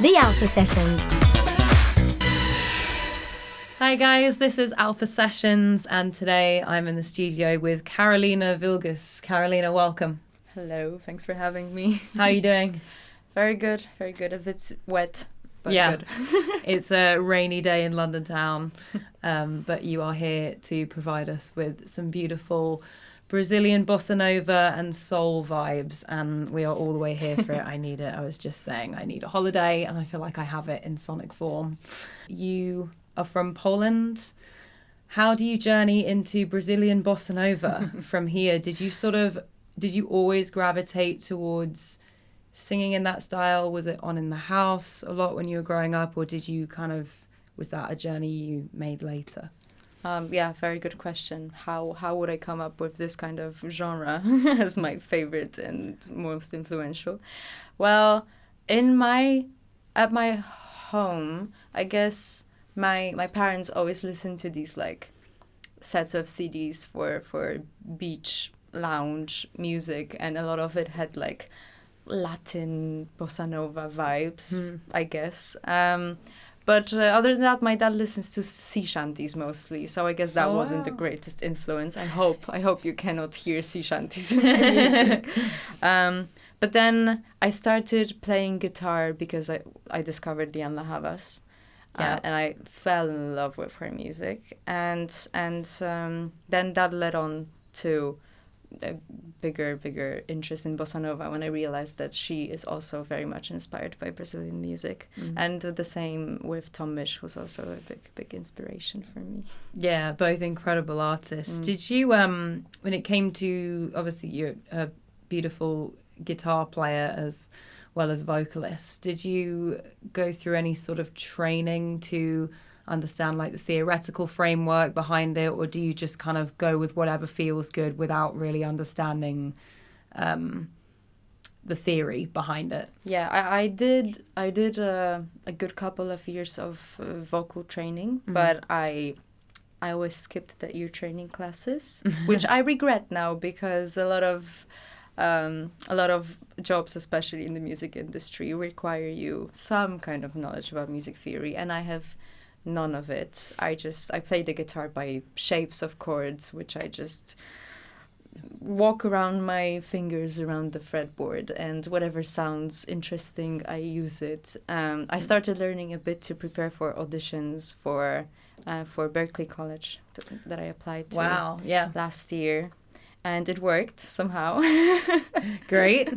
The Alpha Sessions. Hi guys, this is Alpha Sessions, and today I'm in the studio with Karolina Wilgus. Karolina, welcome. Hello, thanks for having me. How are you doing? Very good. If it's wet, but yeah. good. It's a rainy day in London town, but you are here to provide us with some beautiful Brazilian bossa nova and soul vibes, and we are all the way here for it. I need it. I was just saying I need a holiday, and I feel like I have it in sonic form. You are from Poland. How do you journey into Brazilian bossa nova from here? Did you always gravitate towards singing in that style? Was it on in the house a lot when you were growing up, or was that a journey you made later? Yeah, very good question. How would I come up with this kind of genre as my favorite and most influential? Well, at my home, I guess my parents always listened to these like sets of CDs for beach lounge music, and a lot of it had like Latin bossa nova vibes, I guess. But other than that, my dad listens to sea shanties mostly, so I guess that wasn't the greatest influence. I hope you cannot hear sea shanties in my music. But then I started playing guitar because I discovered Lianne Havas, and I fell in love with her music, and then that led on to a bigger interest in bossa nova when I realized that she is also very much inspired by Brazilian music, and the same with Tom Misch, who's also a big inspiration for me. Yeah, both incredible artists. Did you when it came to, obviously you're a beautiful guitar player as well as vocalist, did you go through any sort of training to understand like the theoretical framework behind it, or do you just kind of go with whatever feels good without really understanding the theory behind it? Yeah, I did a good couple of years of vocal training, but I always skipped the ear training classes, which I regret now, because a lot of jobs, especially in the music industry, require you some kind of knowledge about music theory, and I have none of it. I play the guitar by shapes of chords, which I just walk around my fingers around the fretboard, and whatever sounds interesting, I use it. I started learning a bit to prepare for auditions for Berklee College that I applied to last year, and it worked somehow. Great.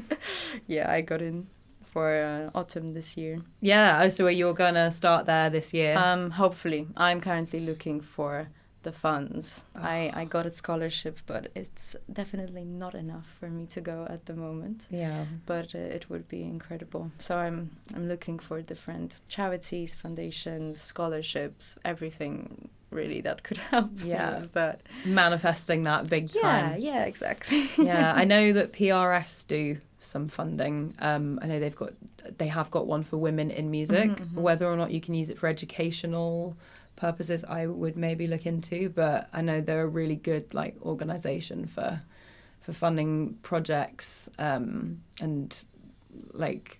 Yeah, I got in for autumn this year. Yeah, so you're gonna start there this year? Hopefully. I'm currently looking for the funds. I got a scholarship, but it's definitely not enough for me to go at the moment. Yeah. But it would be incredible. So I'm looking for different charities, foundations, scholarships, everything really that could help me with that. Manifesting that big time. Yeah, exactly. Yeah, I know that PRS do some funding. I know they have got one for women in music. Whether or not you can use it for educational purposes, I would maybe look into, but I know they're a really good like organization for funding projects and like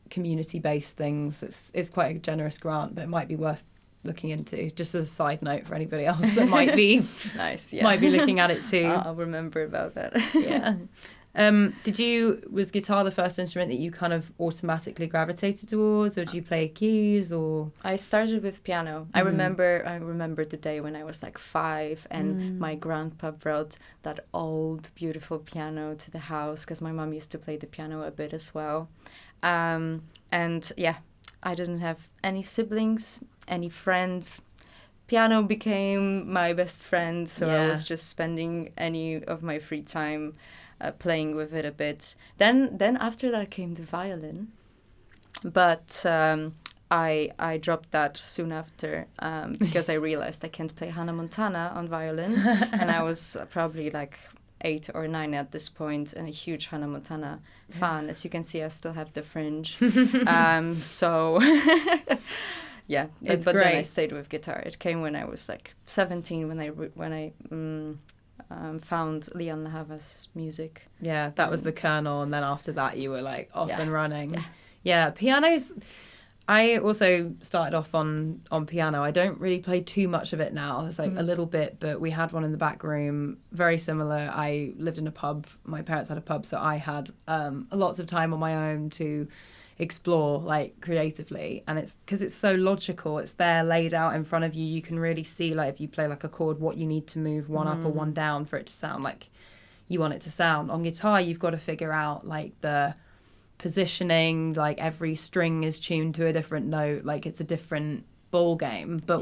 community-based things. It's quite a generous grant, but it might be worth looking into, just as a side note for anybody else that might be nice, yeah. might be looking at it too. I'll remember about that. Yeah. Was guitar the first instrument that you kind of automatically gravitated towards, or did you play keys, or? I started with piano. I remember the day when I was like 5, and my grandpa brought that old beautiful piano to the house, because my mom used to play the piano a bit as well. And yeah, I didn't have any siblings, any friends. Piano became my best friend, so I was just spending any of my free time playing with it a bit. Then after that came the violin, but I dropped that soon after because I realized I can't play Hannah Montana on violin, and I was probably like 8 or 9 at this point, and a huge Hannah Montana fan. As you can see, I still have the fringe. So yeah, but then I stayed with guitar. It came when I was like 17 when I found Lianne Havas music. Yeah, that was the kernel, and then after that you were like off and running. Yeah, piano's, I also started off on piano. I don't really play too much of it now. It's like a little bit, but we had one in the back room, very similar. I lived in a pub. My parents had a pub, so I had lots of time on my own to explore like creatively. And it's because it's so logical. It's there laid out in front of you. You can really see like if you play like a chord, what you need to move one up or one down for it to sound like you want it to sound. On guitar, you've got to figure out like the positioning, like every string is tuned to a different note, like it's a different ball game. But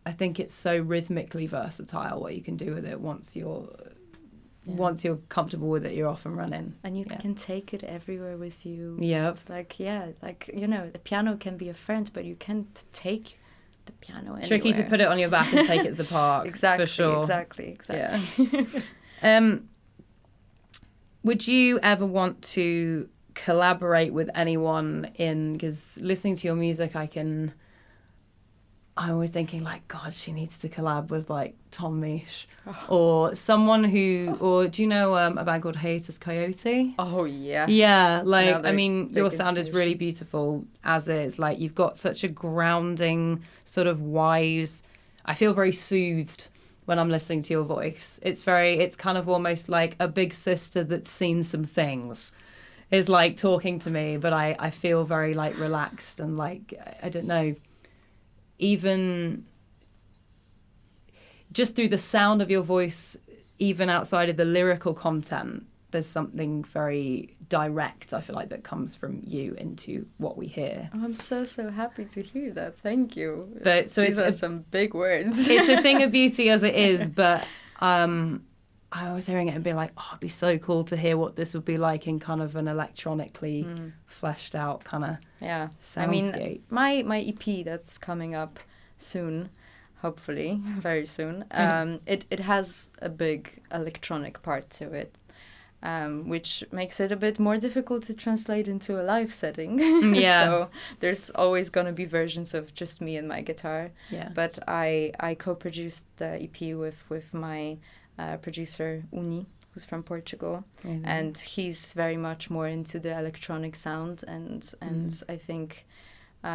I think it's so rhythmically versatile what you can do with it. Once you're comfortable with it, you're off and running. And you can take it everywhere with you. Yeah. It's like, the piano can be a friend, but you can't take the piano anywhere. Tricky to put it on your back and take it to the park. Exactly, for sure. Exactly. Yeah. Would you ever want to collaborate with anyone because listening to your music, I'm always thinking like, God, she needs to collab with like Tom Misch or someone or do you know a band called Hiatus Coyote? Oh, yeah. Yeah, like, I mean, your sound is really beautiful as is. Like, you've got such a grounding, sort of wise, I feel very soothed when I'm listening to your voice. It's kind of almost like a big sister that's seen some things is like talking to me, but I feel very like relaxed and like, I don't know, even just through the sound of your voice, even outside of the lyrical content, there's something very direct, I feel like, that comes from you into what we hear. Oh, I'm so happy to hear that. Thank you. But so These are some big words. It's a thing of beauty as it is, but I was hearing it and being like, oh, it'd be so cool to hear what this would be like in kind of an electronically fleshed out kind of soundscape. I mean, my EP that's coming up soon, hopefully very soon, it has a big electronic part to it. Which makes it a bit more difficult to translate into a live setting. Yeah. So there's always going to be versions of just me and my guitar. Yeah. But I co-produced the EP with my producer, Uni, who's from Portugal. Mm-hmm. And he's very much more into the electronic sound. And I think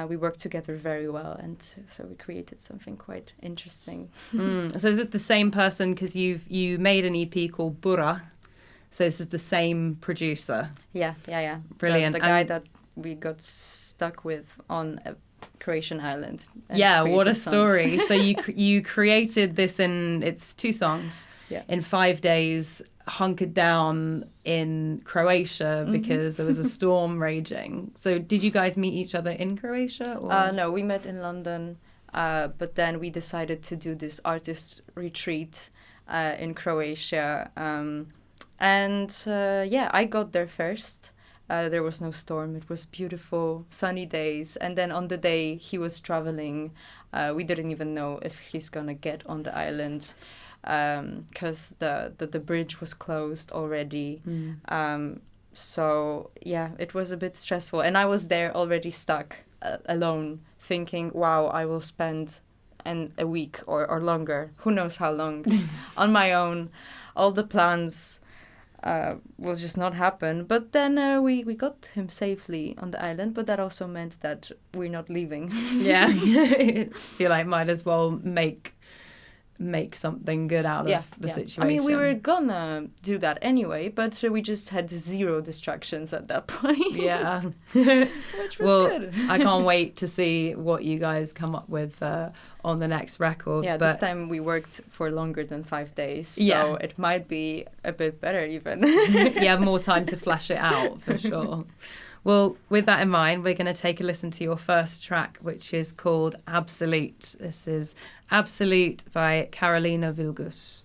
we worked together very well. And so we created something quite interesting. So is it the same person? Because you made an EP called Burra. So this is the same producer. Yeah. Brilliant. The guy that we got stuck with on a Croatian island. Yeah, what a story. So you created this it's 2 songs in 5 days, hunkered down in Croatia because there was a storm raging. So did you guys meet each other in Croatia? Or? No, we met in London, but then we decided to do this artist retreat in Croatia. I got there first. There was no storm. It was beautiful, sunny days. And then on the day he was traveling, we didn't even know if he's going to get on the island because the bridge was closed already. It was a bit stressful. And I was there already stuck alone, thinking, wow, I will spend a week or longer, who knows how long, on my own. All the plans will just not happen. But then we got him safely on the island, but that also meant that we're not leaving. Yeah. So you're like, might as well make something good out of the situation. I mean, we were gonna do that anyway, but we just had 0 distractions at that point. Yeah. Which was good. I can't wait to see what you guys come up with on the next record. Yeah, this time we worked for longer than 5 days, so it might be a bit better even. You have more time to flesh it out, for sure. Well, with that in mind, we're going to take a listen to your first track, which is called Absolute. This is Absolute by Karolina Wilgus.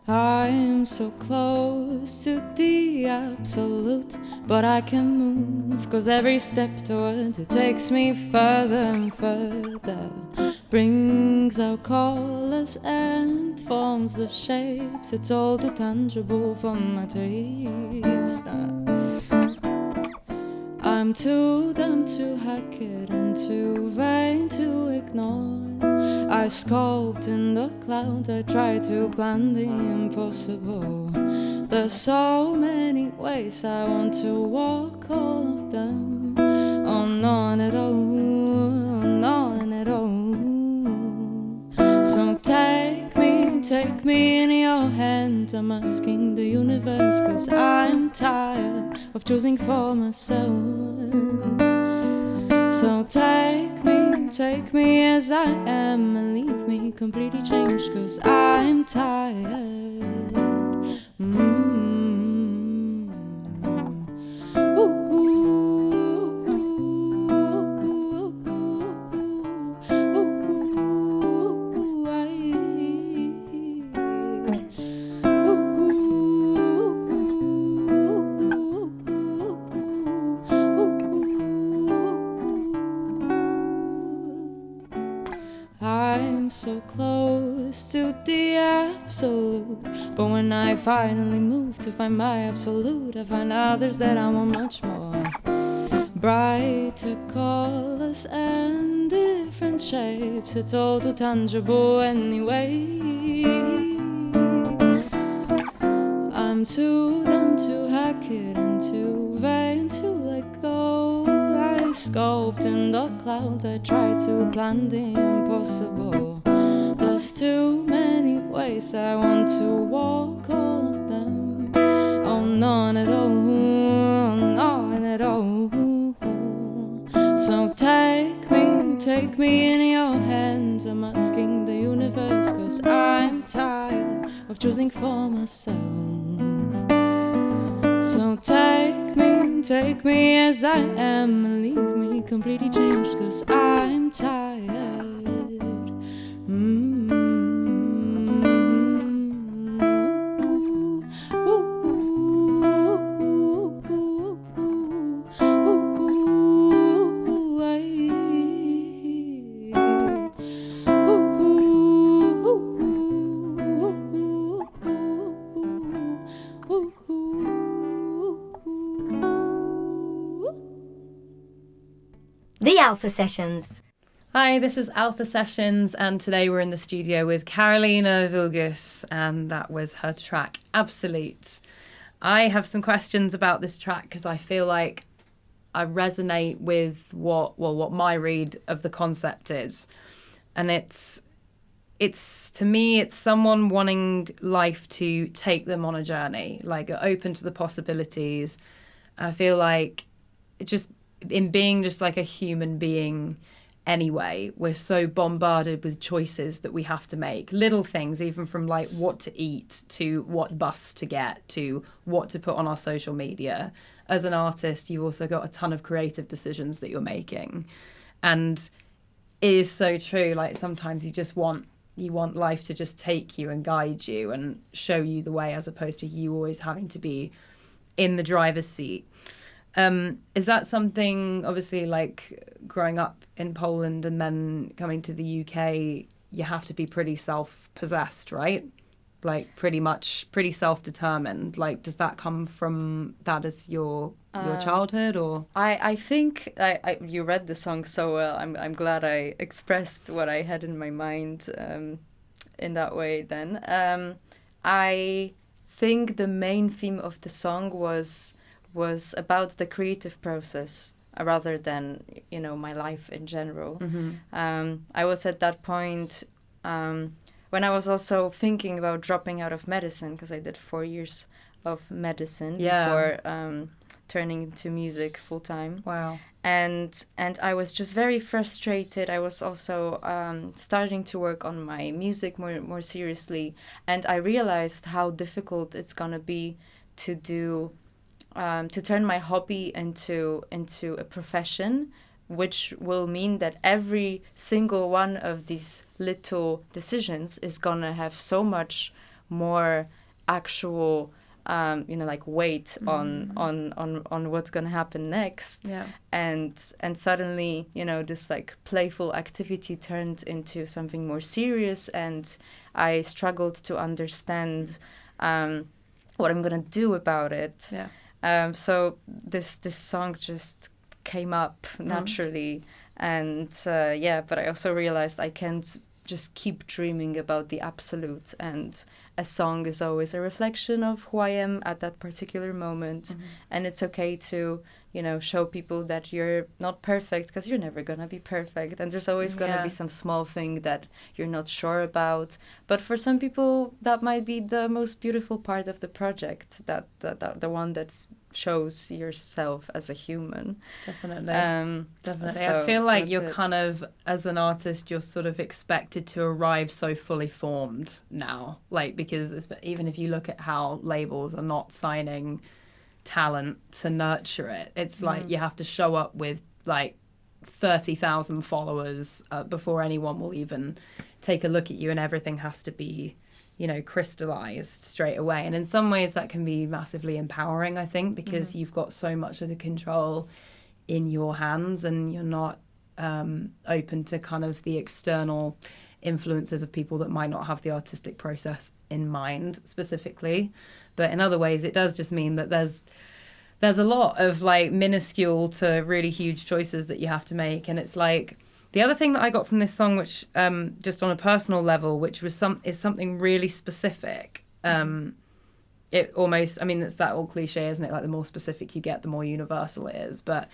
I'm so close to the absolute, but I can move, 'cause every step towards it takes me further and further, brings out colors and forms the shapes. It's all too tangible for my taste. I'm too dumb to hack it and too vain to ignore. I sculpt in the clouds, I try to plan the impossible. There's so many ways I want to walk, all of them on it all, on it all. So take me in your hands, I'm asking the universe, 'cause I'm tired of choosing for myself. So take me as I am and leave me completely changed, 'cause I'm tired. I'm so close to the absolute, but when I finally move to find my absolute, I find others that I want much more. Brighter colors and different shapes, it's all too tangible anyway. I'm too dumb to hack it and too vain to let go. I sculpt in the clouds, I try to plan the impossible. There's too many ways I want to walk, all of them on it all, on it all. So take me in your hands, I'm asking the universe, 'cause I'm tired of choosing for myself. So take me as I am and leave me completely changed, 'cause I'm tired. The Alpha Sessions. Hi, this is Alpha Sessions, and today we're in the studio with Karolina Wilgus, and that was her track Absolute. I have some questions about this track because I feel like I resonate with what my read of the concept is, and it's to me it's someone wanting life to take them on a journey, like open to the possibilities. And I feel like just in being just like a human being anyway, we're so bombarded with choices that we have to make, little things, even from like what to eat to what bus to get to what to put on our social media. As an artist, you've also got a ton of creative decisions that you're making, and it is so true. Like sometimes you want life to just take you and guide you and show you the way, as opposed to you always having to be in the driver's seat. Is that something, obviously, like growing up in Poland and then coming to the UK, you have to be pretty self-possessed, right? Like pretty self-determined. Like, does that come from that as your childhood, or? I think you read the song so well. I'm glad I expressed what I had in my mind in that way then. I think the main theme of the song was about the creative process rather than, my life in general. Mm-hmm. I was at that point when I was also thinking about dropping out of medicine, because I did 4 years of medicine before turning into music full time. Wow. And I was just very frustrated. I was also starting to work on my music more seriously, and I realized how difficult it's gonna be to do to turn my hobby into a profession, which will mean that every single one of these little decisions is gonna have so much more actual like weight on what's gonna happen next. Yeah. And suddenly, this like playful activity turned into something more serious, and I struggled to understand what I'm gonna do about it. Yeah. So this song just came up naturally, and but I also realized I can't just keep dreaming about the absolute. And a song is always a reflection of who I am at that particular moment. And it's okay to, you know, show people that you're not perfect, because you're never going to be perfect. And there's always going to be some small thing that you're not sure about. But for some people, that might be the most beautiful part of the project, that the one that shows yourself as a human. Definitely. Definitely. So I feel like you're it. kind of, as an artist, you're sort of expected to arrive so fully formed now. Like, because even if you look at how labels are not signing talent to nurture it, it's like you have to show up with like 30,000 followers before anyone will even take a look at you, and everything has to be, you know, crystallized straight away. And in some ways that can be massively empowering, I think, because you've got so much of the control in your hands, and you're not open to kind of the external influences of people that might not have the artistic process in mind specifically. But in other ways, it does just mean that there's a lot of like minuscule to really huge choices that you have to make. And it's like, the other thing that I got from this song, which just on a personal level, which was something really specific. It almost, I mean, it's that old cliche, isn't it? Like, the more specific you get, the more universal it is. But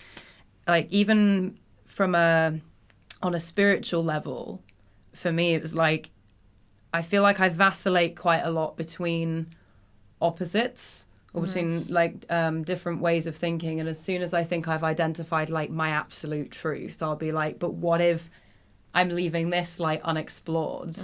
like, even on a spiritual level, for me, it was like, I feel like I vacillate quite a lot between opposites, or between like different ways of thinking. And as soon as I think I've identified like my absolute truth, I'll be like, but what if I'm leaving this like unexplored?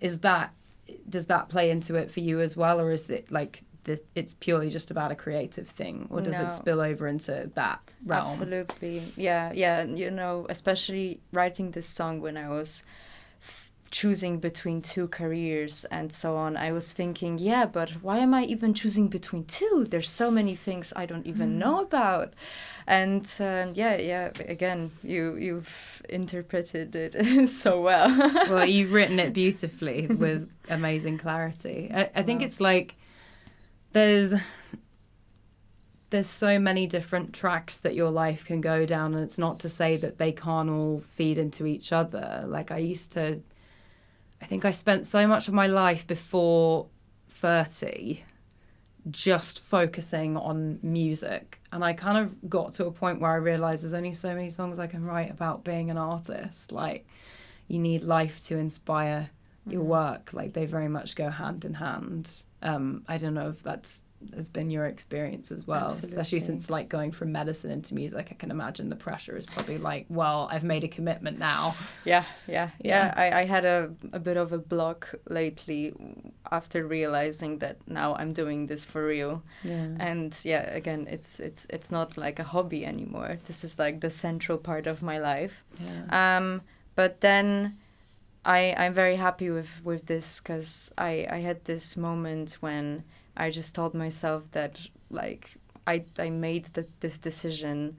Does that play into it for you as well? Or is it like this, it's purely just about a creative thing, or does it spill over into that realm? Absolutely. Yeah. You know, especially writing this song when I was choosing between two careers and so on, I was thinking, but why am I even choosing between two? There's so many things I don't even know about. And again, you've interpreted it so well. Well, you've written it beautifully with amazing clarity. I think it's like there's so many different tracks that your life can go down, and it's not to say that they can't all feed into each other. Like, I think I spent so much of my life before 30 just focusing on music. And I kind of got to a point where I realized there's only so many songs I can write about being an artist. Like, you need life to inspire your work. Like, they very much go hand in hand. I don't know if has been your experience as well. Absolutely. Especially since like going from medicine into music, I can imagine the pressure is probably like, well, I've made a commitment now. Yeah. I had a bit of a block lately after realizing that now I'm doing this for real. And again, it's not like a hobby anymore. This is like the central part of my life. But then I'm very happy with this, because I had this moment when I just told myself that like I made this decision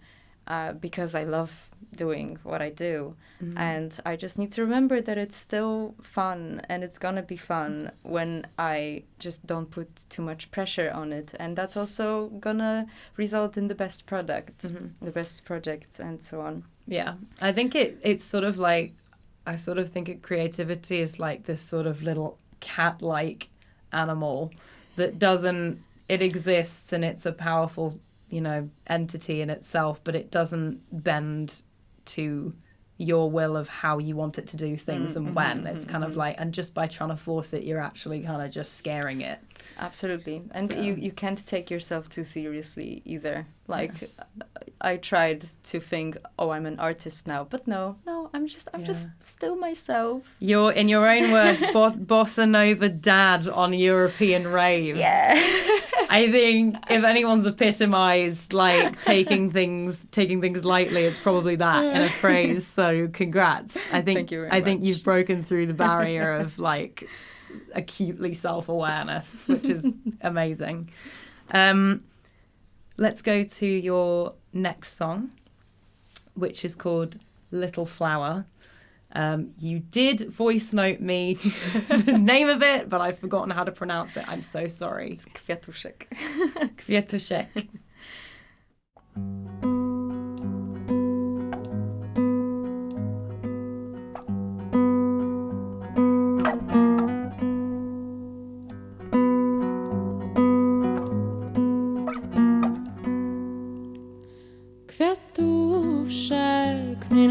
because I love doing what I do. And I just need to remember that it's still fun, and it's gonna be fun when I just don't put too much pressure on it. And that's also gonna result in the best product, the best projects, and so on. Yeah, I think it's sort of like, I sort of think of creativity as like this sort of little cat-like animal that it exists, and it's a powerful, you know, entity in itself, but it doesn't bend to your will of how you want it to do things and when. It's kind of like, and just by trying to force it, you're actually kind of just scaring it. Absolutely. And you can't take yourself too seriously either. Like, I tried to think, oh, I'm an artist now, but no, I'm just still myself. You're, in your own words, bossa nova dad on European rave. Yeah. I think if anyone's epitomized like taking things lightly, it's probably that in a phrase. So congrats. Thank you very much. Think you've broken through the barrier of like acutely self-awareness, which is amazing. Let's go to your next song, which is called Little Flower. You did voice note me the name of it, but I've forgotten how to pronounce it. I'm so sorry. It's Kwiatuszek. Kwiatuszek.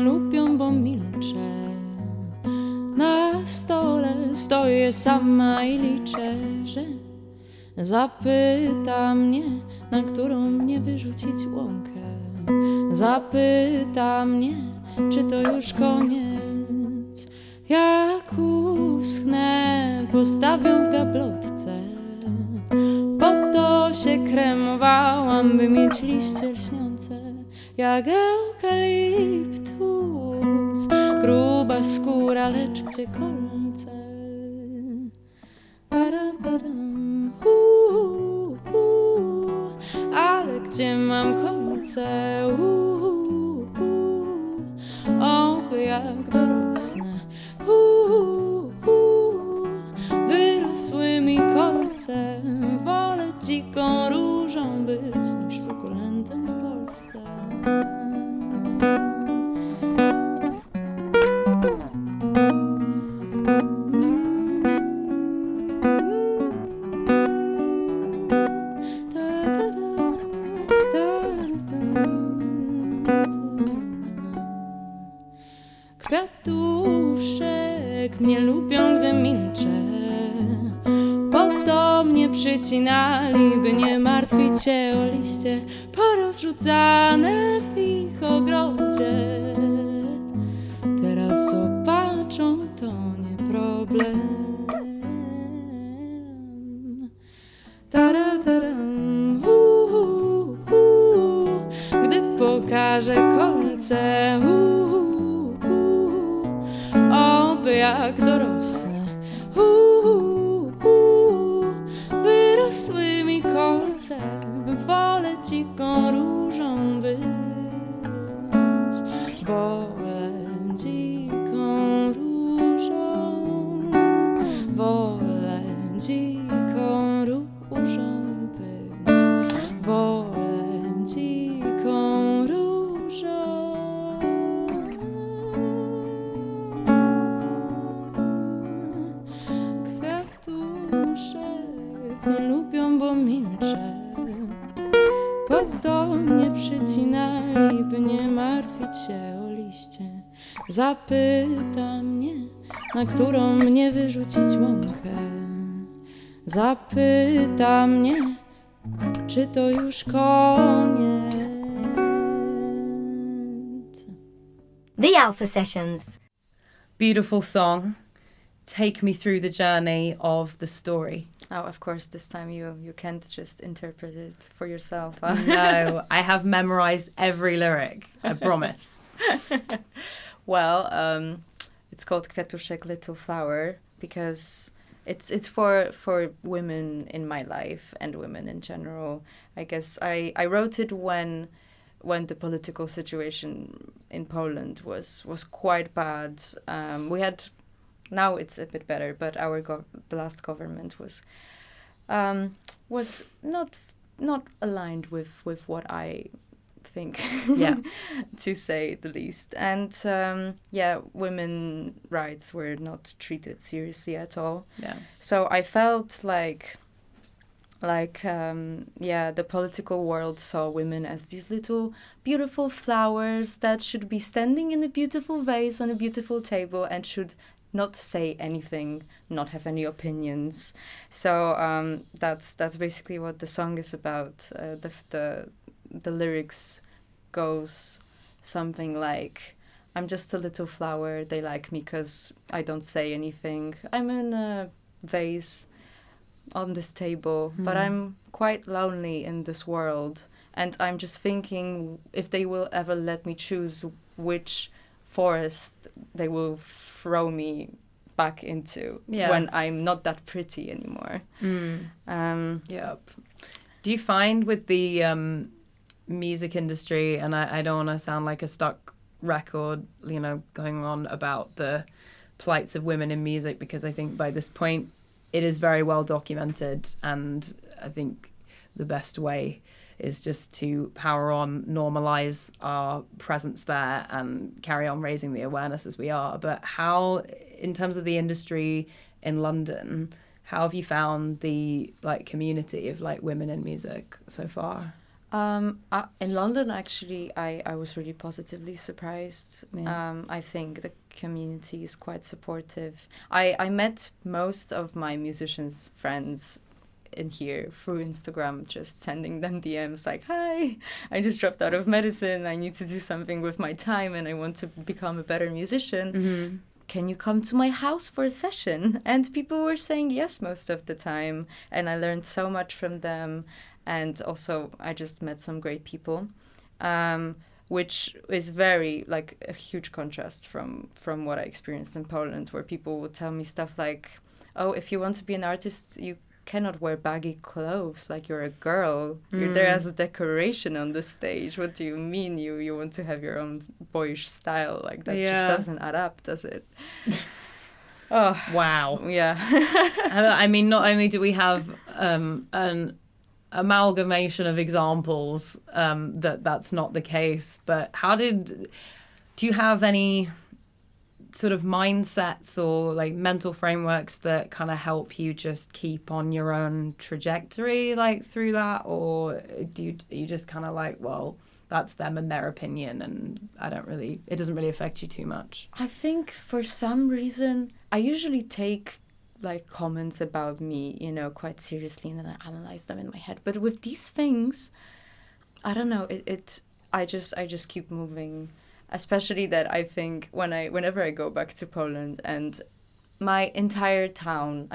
lubią, bo milczę. Na stole stoję sama i liczę, że zapyta mnie, na którą mnie wyrzucić łąkę. Zapyta mnie, czy to już koniec. Jak uschnę, postawię w gablotce. Po to się kremowałam, by mieć liście lśniące. Jak eukaliptus, gruba skóra, lecz gdzie kolce. Paraparam, ale gdzie mam kolce? Oby jak dorosnę, wyrosły mi kolce. Wolę dziką różą być niż sukulentem w Polsce. Kwiatuszek mnie lubią, gdy milczę. Po to mnie przycinali, by nie martwić się o liście porozrzucane w ich ogrodzie. Teraz zobaczą, to nie problem. Taradaram, gdy pokażę kolce. Oby jak dorosnę, wyrosły mi kolce. Wolę dziką różą być. Wolę dziką różą. Wolę dziką różą być. Wolę dziką różą. Nie lubią, bo milczę. Po to mnie przycinali, by nie martwić się o liście. Zapyta mnie, na którą mnie wyrzucić łąkę. Zapyta mnie, czy to już koniec. The Alpha Sessions. Beautiful song. Take me through the journey of the story. Oh, of course, this time you can't just interpret it for yourself. No, I have memorized every lyric, I promise. Well, it's called Kwiatuszek, Little Flower, because it's for women in my life and women in general. I guess I wrote it when the political situation in Poland was quite bad. We had. Now it's a bit better, but the last government was not aligned with what I think. Yeah. To say the least. And women rights were not treated seriously at all. Yeah. So I felt like the political world saw women as these little beautiful flowers that should be standing in a beautiful vase on a beautiful table and should not say anything, not have any opinions. So that's basically what the song is about. The lyrics goes something like, I'm just a little flower, they like me because I don't say anything. I'm in a vase on this table, but I'm quite lonely in this world. And I'm just thinking if they will ever let me choose which forest they will throw me back into when I'm not that pretty anymore. Yep. Do you find with the music industry, and I don't want to sound like a stuck record, going on about the plights of women in music, because I think by this point it is very well documented, and I think the best way is just to power on, normalize our presence there and carry on raising the awareness as we are. But how, in terms of the industry in London, how have you found the community of women in music so far? In London, actually, I was really positively surprised. Yeah. I think the community is quite supportive. I met most of my musicians' friends in here through Instagram, just sending them DMs like, hi, I just dropped out of medicine. I need to do something with my time and I want to become a better musician. Mm-hmm. Can you come to my house for a session? And people were saying yes most of the time. And I learned so much from them. And also, I just met some great people, which is very, like, a huge contrast from what I experienced in Poland, where people would tell me stuff like, oh, if you want to be an artist, you cannot wear baggy clothes, like you're a girl. You're there as a decoration on the stage. What do you mean you want to have your own boyish style? Like, that just doesn't add up, does it? Oh, wow. Yeah. I mean, not only do we have an amalgamation of examples that's not the case, but do you have any sort of mindsets or like mental frameworks that kind of help you just keep on your own trajectory like through that, or are you just kind of like, well, that's them and their opinion and it doesn't really affect you too much? I think for some reason I usually take like comments about me, quite seriously, and then I analyze them in my head. But with these things, I don't know, I just keep moving. Especially that I think whenever I go back to Poland and my entire town,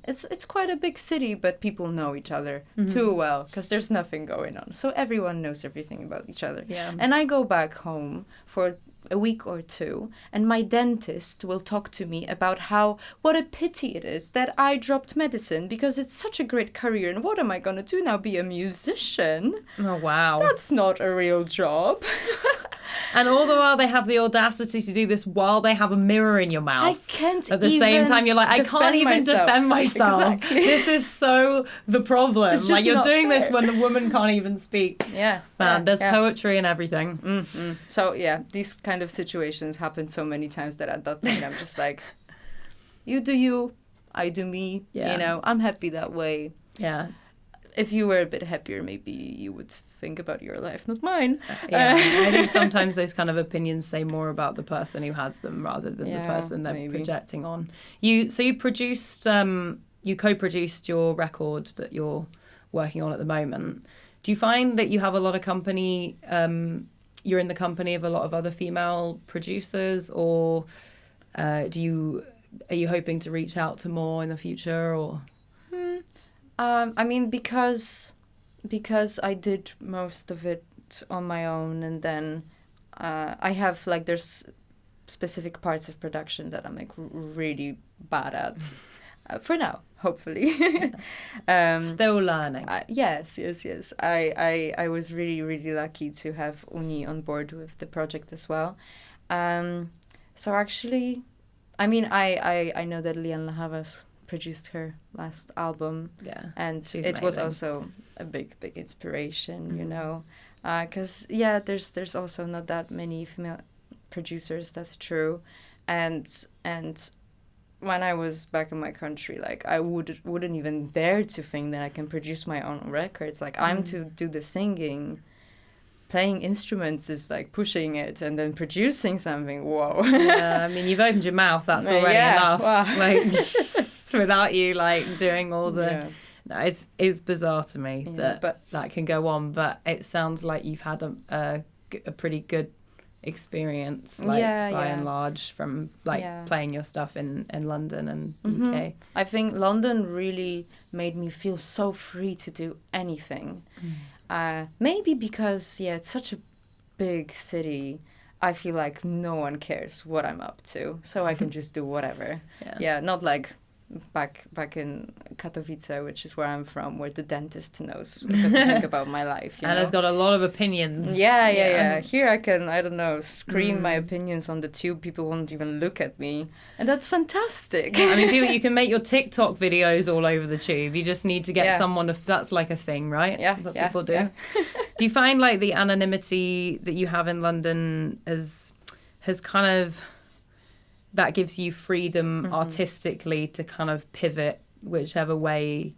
it's quite a big city, but people know each other too well because there's nothing going on. So everyone knows everything about each other. Yeah. And I go back home for a week or two, and my dentist will talk to me about what a pity it is that I dropped medicine because it's such a great career, and what am I going to do now, be a musician? Oh, wow. That's not a real job. And all the while they have the audacity to do this while they have a mirror in your mouth. I can't At the same time, you're like, I can't even defend myself. Exactly. This is so the problem. Like, you're doing this when the woman can't even speak. Yeah. Man, there's poetry and everything. Mm-hmm. So, yeah, these kind of situations happen so many times that at that point I'm just like, you do you, I do me. Yeah. I'm happy that way. Yeah. If you were a bit happier, maybe you would think about your life, not mine. Yeah, I think sometimes those kind of opinions say more about the person who has them rather than the person they're projecting on. You produced, you co-produced your record that you're working on at the moment. Do you find that you have a lot of company, you're in the company of a lot of other female producers, or are you hoping to reach out to more in the future, or? Because I did most of it on my own, and then I have there's specific parts of production that I'm like really bad at for now, hopefully. Still learning. Yes. I was really, really lucky to have Uni on board with the project as well. So actually, I know that Ron Laver produced her last album, and it was also a big inspiration, because there's also not that many female producers, that's true, and when I was back in my country, like, I wouldn't even dare to think that I can produce my own records. Like, I'm to do the singing. Playing instruments is like pushing it, and then producing something. Whoa! Yeah, I mean, you've opened your mouth. That's already enough. Wow. Like, without you like doing all the. No, it's bizarre to me that can go on. But it sounds like you've had a pretty good experience, by and large, from playing your stuff in London and UK. I think London really made me feel so free to do anything. Maybe because it's such a big city, I feel like no one cares what I'm up to, so I can just do whatever. Not like back in Katowice, which is where I'm from, where the dentist knows what to think about my life. And has got a lot of opinions. Yeah. Here I can, I don't know, scream my opinions on the tube. People won't even look at me. And that's fantastic. I mean, you can make your TikTok videos all over the tube. You just need to get someone that's like a thing, right? That people do. Yeah. Do you find like the anonymity that you have in London has kind of, that gives you freedom artistically to kind of pivot whichever way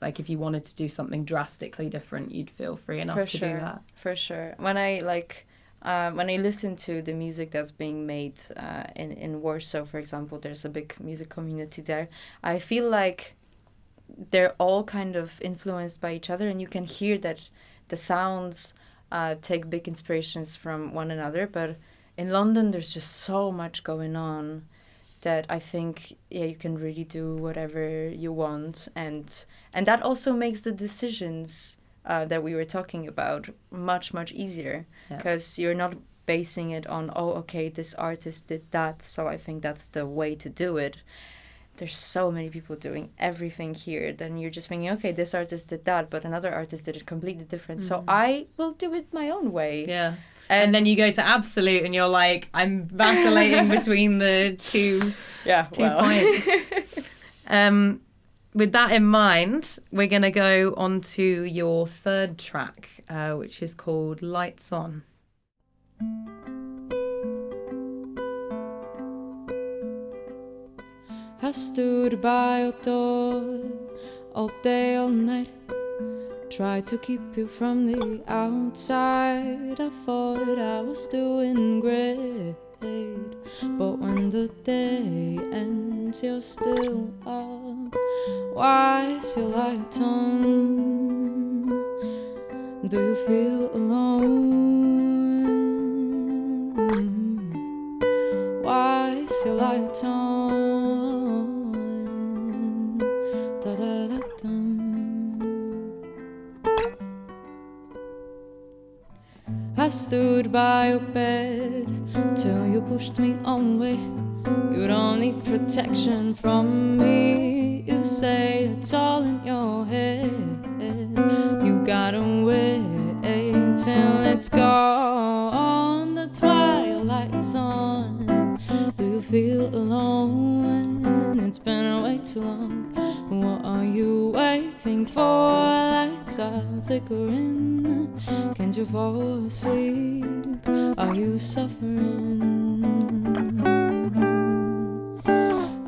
like if you wanted to do something drastically different, you'd feel free enough to do that. For sure. When I listen to the music that's being made in Warsaw, for example, there's a big music community there. I feel like they're all kind of influenced by each other, and you can hear that the sounds take big inspirations from one another. But in London, there's just so much going on that I think, you can really do whatever you want. And that also makes the decisions that we were talking about much, much easier, because you're not basing it on, okay, this artist did that, so I think that's the way to do it. There's so many people doing everything here. Then you're just thinking, okay, this artist did that, but another artist did it completely different. So I will do it my own way. Yeah. And then you go to Absolute and you're like, I'm vacillating between the two points. With that in mind, we're going to go on to your third track, which is called Lights On. I stood by your door all day, all night. Tried to keep you from the outside. I thought I was doing great, but when the day ends, you're still up. Why is your light on? Do you feel alone? Why is your light on? Da da da dum. I stood by your bed till you pushed me away. You don't need protection from me. You say it's all in your head. You gotta wait till it's gone. That's why your light's on. Do you feel alone? It's been way too long. What are you waiting for? Lights are flickering. Can't you fall asleep? Are you suffering?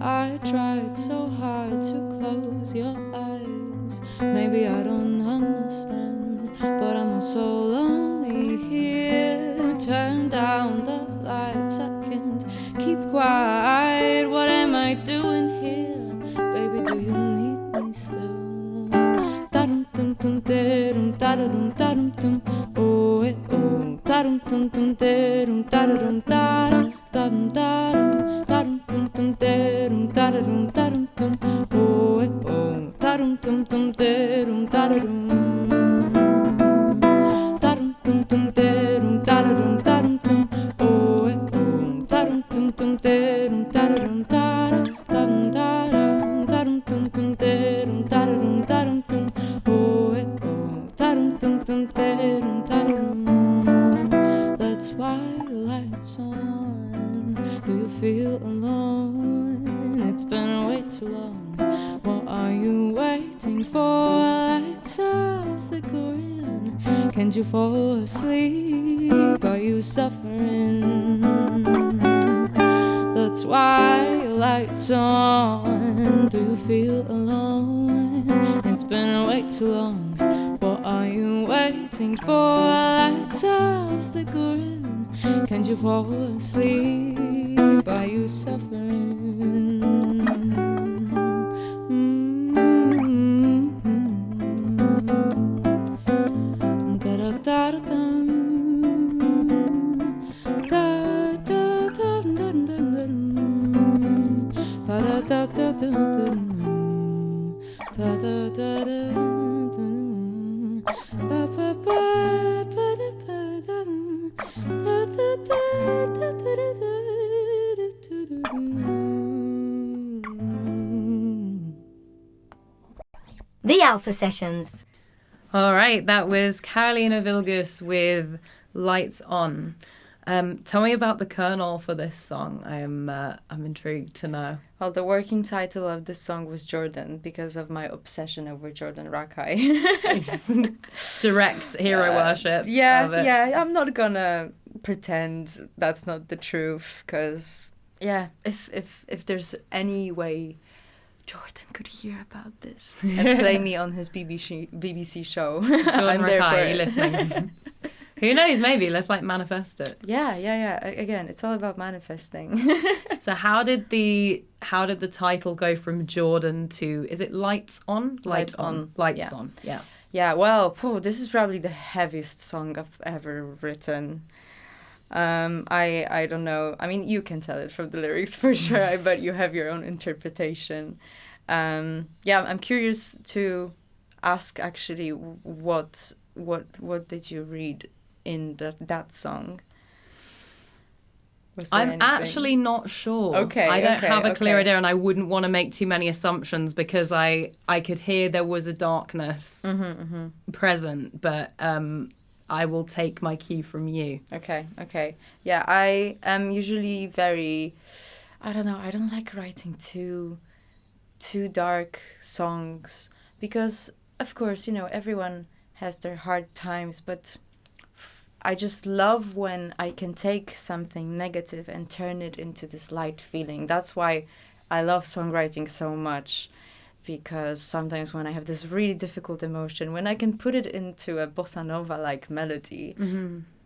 I tried so hard to close your eyes. Maybe I don't understand, but I'm also lonely here. Turn down the lights, I can't keep quiet. What am I doing here? Baby, do you need me still? Da-dum dum dum da-dum da-dum da-dum dum. Oh, oh, da-dum dum dum da-dum da-dum da-dum da-dum da-dum da-dum dum dum da-dum da-dum da-dum dum. Oh, oh, da-dum dum dum da-dum da-dum da-dum dum dum da-dum da-dum da-dum dum. Oh, oh, da-dum dum dum da-dum da-dum da-dum da-dum da-dum dum dum da-dum da-dum da-dum dum. Oh, oh, da-dum dum dum da-dum da-dum. That's why your lights on. Do you feel alone? It's been way too long. What are you waiting for? Lights are flickering. Can't you fall asleep? Are you suffering? That's why your lights on. Do you feel alone? It's been way too long. What are you waiting for? Lights are flickering. Can't you fall asleep? Are you suffering? Da-da-da-da-dum. Da-da-da-da-dum. Ba-da-da-da-dum-dum. Da-da-da-da-dum. Ba-ba-ba-ba-da-ba-dum. The Alpha Sessions. All right, that was Karolina Wilgus with Lights On. Tell me about the kernel for this song. I'm intrigued to know. Well, the working title of this song was Jordan because of my obsession over Jordan Rakai. Direct hero worship. Yeah. I'm not gonna pretend that's not the truth, because if there's any way Jordan could hear about this and play me on his BBC show. Jordan I'm there Rakai, for are you it. listening? Who knows? Maybe let's like manifest it. Yeah. Again, it's all about manifesting. So how did the title go from Jordan to, is it Lights On? Lights On. Lights Yeah. On. Yeah. Yeah, well, this is probably the heaviest song I've ever written. I don't know. I mean, you can tell it from the lyrics for sure, but you have your own interpretation. Yeah, I'm curious to ask actually what did you read in that song? Was there I'm anything? actually not sure. Okay, I don't okay, have a clear okay. idea, and I wouldn't want to make too many assumptions because I could hear there was a darkness present, but I will take my cue from you. Okay. Yeah, I am usually very, I don't know, I don't like writing too dark songs because, of course, you know, everyone has their hard times, but I just love when I can take something negative and turn it into this light feeling. That's why I love songwriting so much, because sometimes when I have this really difficult emotion, when I can put it into a bossa nova-like melody,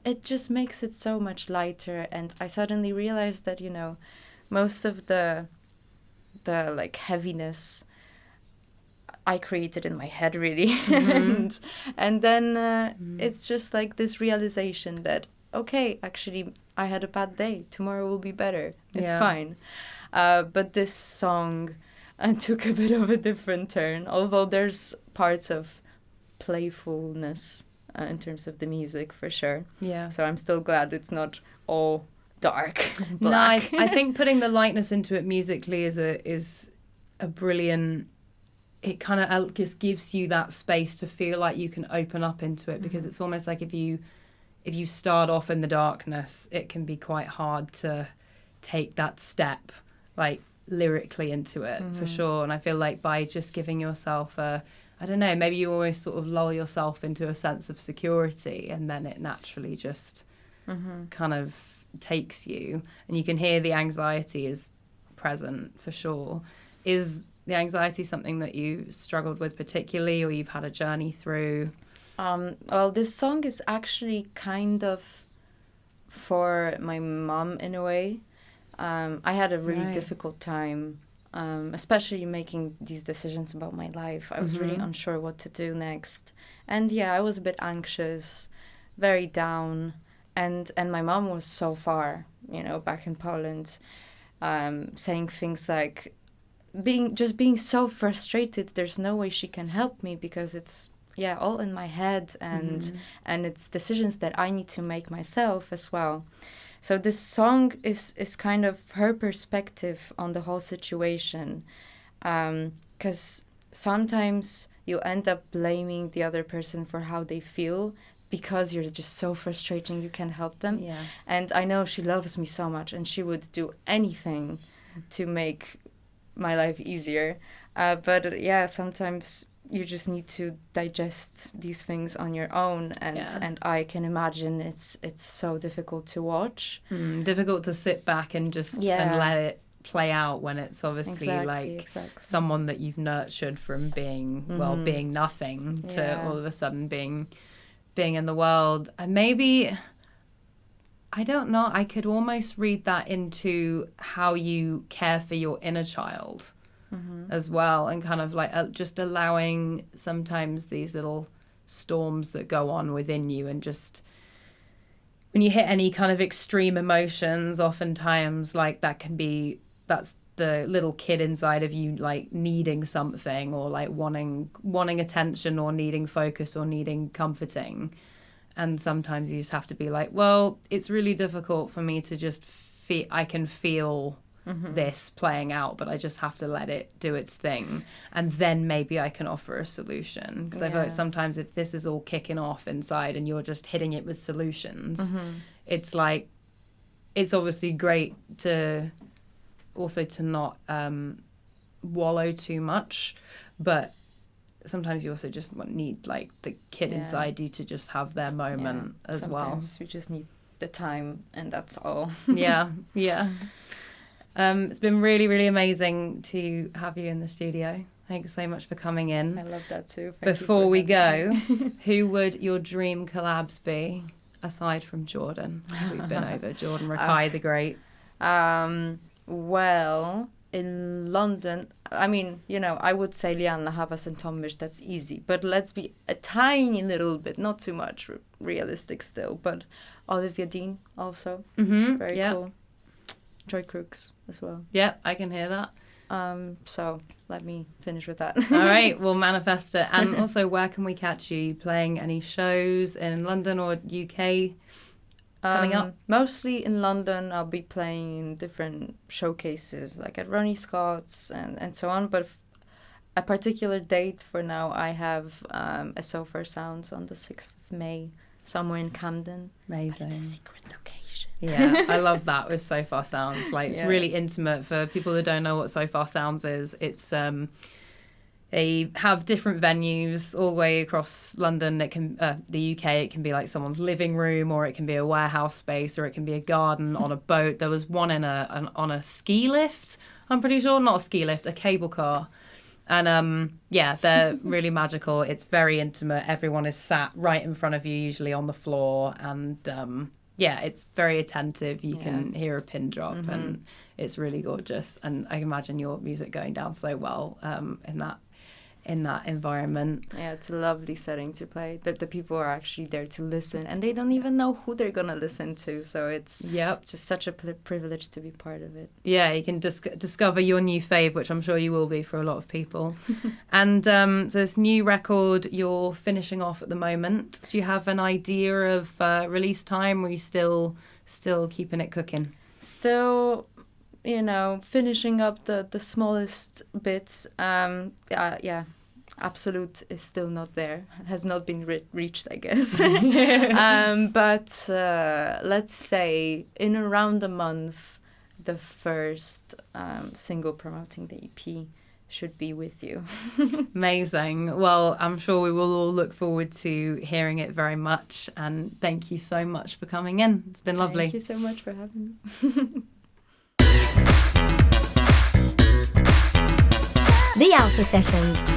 it just makes it so much lighter. And I suddenly realized that, you know, most of the like heaviness I created in my head, really. and then it's just like this realization that, okay, actually, I had a bad day. Tomorrow will be better. It's fine. But this song took a bit of a different turn, although there's parts of playfulness in terms of the music, for sure. Yeah. So I'm still glad it's not all dark, No, black. I think putting the lightness into it musically is a brilliant. It kind of just gives you that space to feel like you can open up into it, because it's almost like if you start off in the darkness, it can be quite hard to take that step, like lyrically into it, for sure. And I feel like by just giving yourself I don't know, maybe you almost sort of lull yourself into a sense of security, and then it naturally just kind of takes you, and you can hear the anxiety is present, for sure. Is the anxiety something that you struggled with particularly, or you've had a journey through? Well, this song is actually kind of for my mom in a way. I had a really difficult time, especially making these decisions about my life. I was really unsure what to do next. And yeah, I was a bit anxious, very down. And my mom was so far, you know, back in Poland, saying things like, being so frustrated, there's no way she can help me because it's all in my head, and it's decisions that I need to make myself as well. So this song is kind of her perspective on the whole situation, because sometimes you end up blaming the other person for how they feel because you're just so frustrating you can't help them. And I know she loves me so much, and she would do anything to make my life easier, but sometimes you just need to digest these things on your own, and I can imagine it's so difficult to watch, difficult to sit back and just and let it play out when it's obviously someone that you've nurtured from being being nothing to all of a sudden being in the world. And maybe, I don't know, I could almost read that into how you care for your inner child as well, and kind of like just allowing sometimes these little storms that go on within you, and just when you hit any kind of extreme emotions, oftentimes like that's the little kid inside of you, like needing something, or like wanting attention, or needing focus, or needing comforting. And sometimes you just have to be like, well, it's really difficult for me to just feel, I can feel this playing out, but I just have to let it do its thing. And then maybe I can offer a solution. Because I feel like sometimes if this is all kicking off inside and you're just hitting it with solutions, it's like, it's obviously great to also to not wallow too much, but sometimes you also just need like the kid inside you to just have their moment as well. Sometimes we just need the time, and that's all. Yeah. It's been really, really amazing to have you in the studio. Thanks so much for coming in. I love that too. Before we go, who would your dream collabs be, aside from Jordan? We've been over Jordan Rakai the Great. Well, in London, I mean, you know, I would say Lianna Havas and Tomish, that's easy. But let's be a tiny little bit, not too much realistic still, but Olivia Dean also. Very cool. Joy Crooks as well. Yeah, I can hear that. So let me finish with that. All right, we'll manifest it. And also, where can we catch you playing any shows in London or UK coming up? Mostly in London. I'll be playing in different showcases, like at Ronnie Scott's and so on. But a particular date for now, I have a So Far Sounds on the 6th of May, somewhere in Camden. Amazing. But it's a secret location. Yeah, I love that with So Far Sounds. Like, it's really intimate. For people that don't know what So Far Sounds is, it's they have different venues all the way across London. It can the UK. It can be like someone's living room, or it can be a warehouse space, or it can be a garden on a boat. There was one on a ski lift. I'm pretty sure, not a ski lift, a cable car. And they're really magical. It's very intimate. Everyone is sat right in front of you, usually on the floor, and it's very attentive. You can hear a pin drop, and it's really gorgeous. And I imagine your music going down so well in that environment. Yeah, it's a lovely setting to play. The people are actually there to listen, and they don't even know who they're gonna listen to. So it's just such a privilege to be part of it. Yeah, you can discover your new fave, which I'm sure you will be for a lot of people. And so this new record you're finishing off at the moment. Do you have an idea of release time, or are you still keeping it cooking? Still, you know, finishing up the smallest bits. Absolute is still not there. Has not been reached, I guess. But let's say in around a month, the first single promoting the EP should be with you. Amazing. Well, I'm sure we will all look forward to hearing it very much. And thank you so much for coming in. It's been lovely. Thank you so much for having me. The Alpha Sessions.